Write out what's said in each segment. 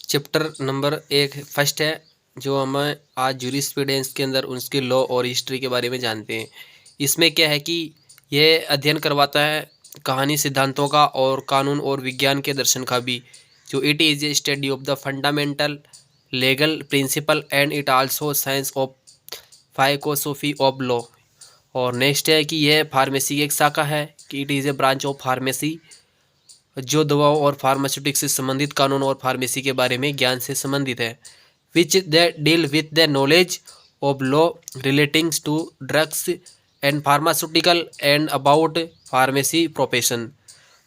Chapter number 1 first है, जो हमें आज जूरिस्प्रूडेंस के अंदर उसके लॉ और हिस्ट्री के बारे में जानते हैं। इसमें क्या है कि यह अध्ययन करवाता है कहानी सिद्धांतों का और कानून और विज्ञान के दर्शन का भी। जो it is a study of the fundamental legal principle and it also science of philosophy of law. और नेक्स्ट है कि यह फार्मेसी की एक शाखा है कि it is a branch of pharmacy, जो दवाओं और फार्मास्यूटिक्स से संबंधित कानून और फार्मेसी के बारे में ज्ञान से संबंधित है। Which the deal with the knowledge of law relating to drugs and pharmaceutical and about pharmacy profession.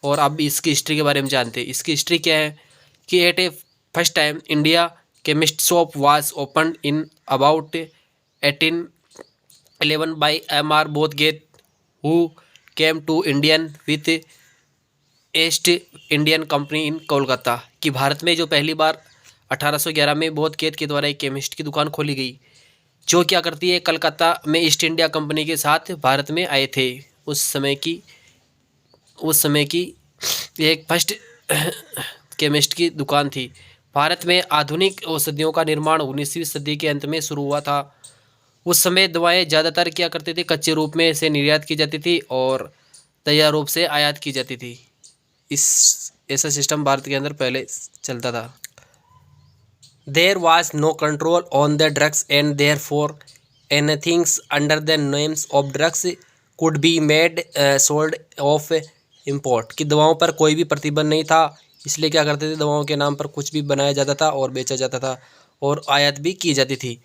और अब इसकी हिस्ट्री के बारे में जानते हैं। इसकी हिस्ट्री क्या है कि at a first time India chemist shop was open in about 1811 by M.R. Bathgate, who came to Indian with East Indian company in Kolkata. कि भारत में जो पहली बार 1811 में बोथगेट के द्वारा एक केमिस्ट की दुकान खोली गई, जो क्या करती है कलकत्ता में ईस्ट इंडिया कंपनी के साथ भारत में आए थे। उस समय की एक फर्स्ट केमिस्ट की दुकान थी। भारत में आधुनिक औषधियों का निर्माण 19वीं सदी के अंत में शुरू हुआ था। उस समय दवाएं ज़्यादातर क्या करते थे, कच्चे रूप में से निर्यात की जाती थी और तैयार रूप से आयात की जाती थी। इस ऐसा सिस्टम भारत के अंदर पहले चलता था। There was no control on the drugs and there for anythings under the names of drugs could be made sold of import. कि दवाओं पर कोई भी प्रतिबंध नहीं था, इसलिए क्या करते थे, दवाओं के नाम पर कुछ भी बनाया जाता था और बेचा जाता था और आयात भी की जाती थी।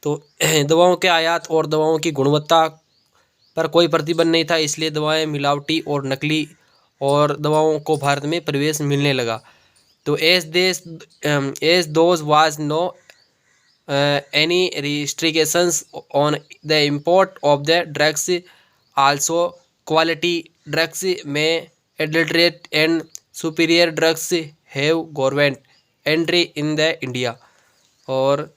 तो दवाओं के आयात और दवाओं की गुणवत्ता पर कोई प्रतिबंध नहीं था, इसलिए दवाएं मिलावटी और नकली और दवाओं को भारत में प्रवेश मिलने लगा। तो as those was no any restrictions on the import of the drugs, also quality drugs में adulterate and superior drugs have government entry in the India. और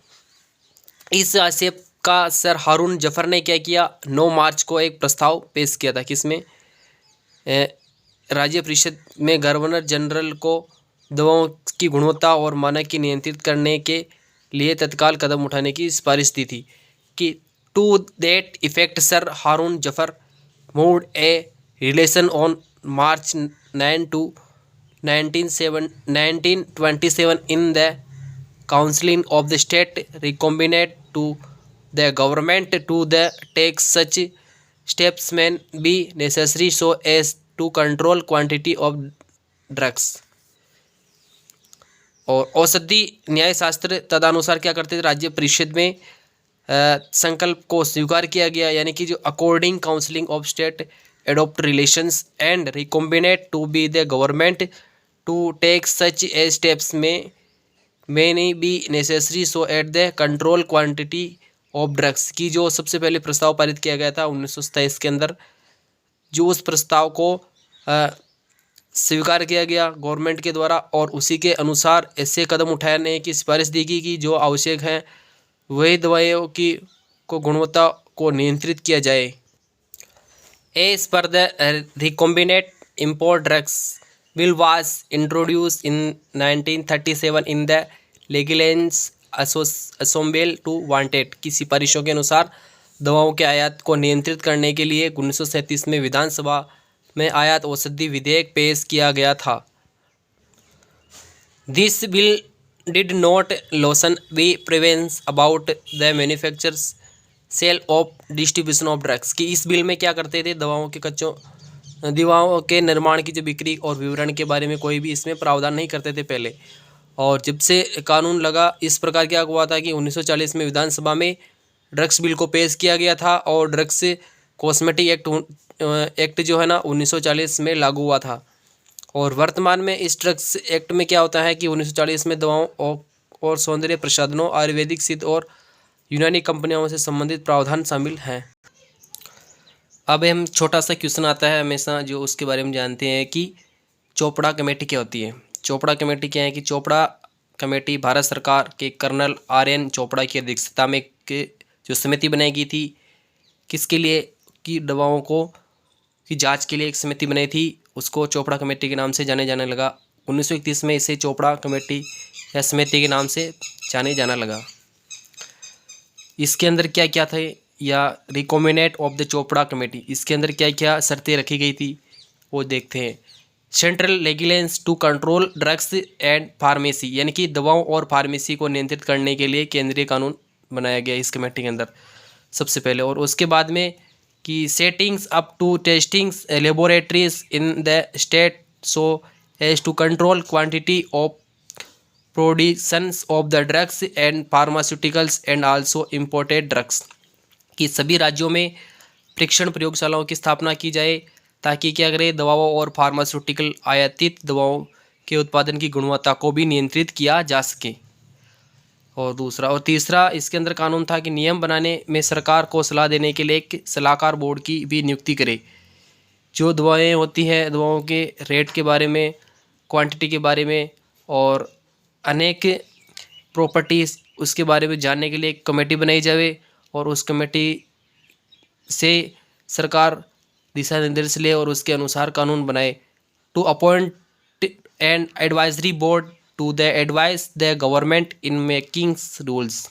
इस आक्षेप का सर हारून जफर ने क्या किया, 9 मार्च को एक प्रस्ताव पेश किया था। किसमें, राज्य परिषद में गवर्नर जनरल को दवाओं की गुणवत्ता और मानक की नियंत्रित करने के लिए तत्काल कदम उठाने की सिफारिश दी थी। कि to that effect sir Haroon Zafar moved a relation on March 9 to 1927 in the council of the state recommending to the government to the take such steps may be necessary so as to control quantity of drugs. और औषधि न्याय शास्त्र तदनुसार क्या करते थे, राज्य परिषद में संकल्प को स्वीकार किया गया, यानी कि जो according counselling of state adopt relations and recommending to be the government to take such a steps में नहीं be necessary so at the control quantity of drugs. की जो सबसे पहले प्रस्ताव पारित किया गया था 1927 के अंदर, जो उस प्रस्ताव को स्वीकार किया गया गवर्नमेंट के द्वारा और उसी के अनुसार ऐसे कदम उठाने की सिफारिश दी गई कि जो आवश्यक हैं वही दवाइयों की गुणवत्ता को नियंत्रित किया जाए। As per the recombinate import drugs bill was introduce in 1937 in the लेगिलेंस असोम्बेल टू वांटेड। की सिफारिशों के अनुसार दवाओं के आयात को नियंत्रित करने के लिए 1937 में विधानसभा में आयात औषधि विधेयक पेश किया गया था। This bill did not lessen be prevents about the manufacturers sale of distribution of drugs. कि इस बिल में क्या करते थे, दवाओं के निर्माण की जो बिक्री और विवरण के बारे में कोई भी इसमें प्रावधान नहीं करते थे पहले। और जब से कानून लगा, इस प्रकार क्या हुआ था कि 1940 में विधानसभा में ड्रग्स बिल को पेश किया गया था और ड्रग्स कॉस्मेटिक एक्ट जो है ना 1940 में लागू हुआ था। और वर्तमान में इस ड्रग्स एक्ट में क्या होता है कि 1940 में दवाओं और सौंदर्य प्रसाधनों, आयुर्वेदिक, सिद्ध और यूनानी कंपनियों से संबंधित प्रावधान शामिल हैं। अब हम छोटा सा क्वेश्चन आता है हमेशा, जो उसके बारे में जानते हैं कि चोपड़ा कमेटी क्या होती है। चोपड़ा कमेटी क्या है कि चोपड़ा कमेटी भारत सरकार के कर्नल RN चोपड़ा की अध्यक्षता में जो समिति बनाई गई थी, किसके लिए, कि दवाओं की जांच के लिए एक समिति बनाई थी, उसको चोपड़ा कमेटी के नाम से जाने लगा। 1931 में इसे चोपड़ा कमेटी या समिति के नाम से जाने जाना लगा। इसके अंदर क्या क्या थे, या recommended of the Chopra committee, इसके अंदर क्या क्या शर्तें रखी गई थी वो देखते हैं। Central regulations to control drugs and pharmacy, यानी कि दवाओं और फार्मेसी को नियंत्रित करने के लिए केंद्रीय कानून बनाया गया इस कमेटी के अंदर सबसे पहले। और उसके बाद में कि settings up to testings laboratories in the state so as to control quantity of productions of the drugs and pharmaceuticals and also imported drugs, कि सभी राज्यों में परीक्षण प्रयोगशालाओं की स्थापना की जाए ताकि क्या करे, दवाओं और फार्मास्यूटिकल आयातित दवाओं के उत्पादन की गुणवत्ता को भी नियंत्रित किया जा सके। और तीसरा इसके अंदर कानून था कि नियम बनाने में सरकार को सलाह देने के लिए एक सलाहकार बोर्ड की भी नियुक्ति करे, जो दवाएं होती हैं दवाओं के रेट के बारे में, क्वांटिटी के बारे में और अनेक प्रॉपर्टीज़ उसके बारे में जानने के लिए एक कमेटी बनाई जाए, और उस कमेटी से सरकार दिशा निर्देश ले और उसके अनुसार कानून बनाए। To appoint an advisory board to the advise the government in making rules.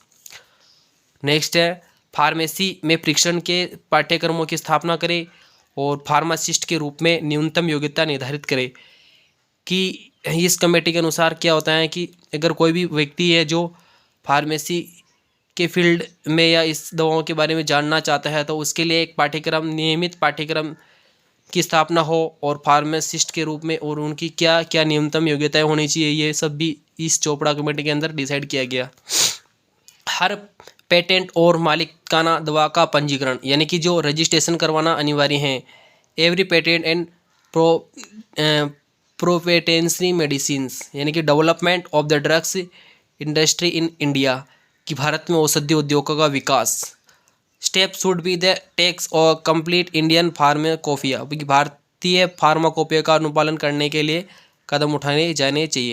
Next है फार्मेसी में परीक्षण के पाठ्यक्रमों की स्थापना करे और फार्मासिस्ट के रूप में न्यूनतम योग्यता निर्धारित करे, कि इस कमेटी के अनुसार क्या होता है कि अगर कोई भी व्यक्ति है जो फार्मेसी के फील्ड में या इस दवाओं के बारे में जानना चाहता है तो उसके लिए एक पाठ्यक्रम, नियमित पाठ्यक्रम की स्थापना हो, और फार्मासिस्ट के रूप में और उनकी क्या क्या न्यूनतम योग्यताएं होनी चाहिए, ये सब भी इस चोपड़ा कमेटी के अंदर डिसाइड किया गया। हर पेटेंट और मालिकाना दवा का पंजीकरण, यानी कि जो रजिस्ट्रेशन करवाना अनिवार्य है। Every patent and proprietary medicines, यानी कि development of the drugs industry in India, कि भारत में औषधि उद्योगों का विकास। Step should be the tax और कंप्लीट इंडियन फार्माकोपिया, भारतीय फार्माकोपिया का अनुपालन करने के लिए कदम उठाने जाने चाहिए।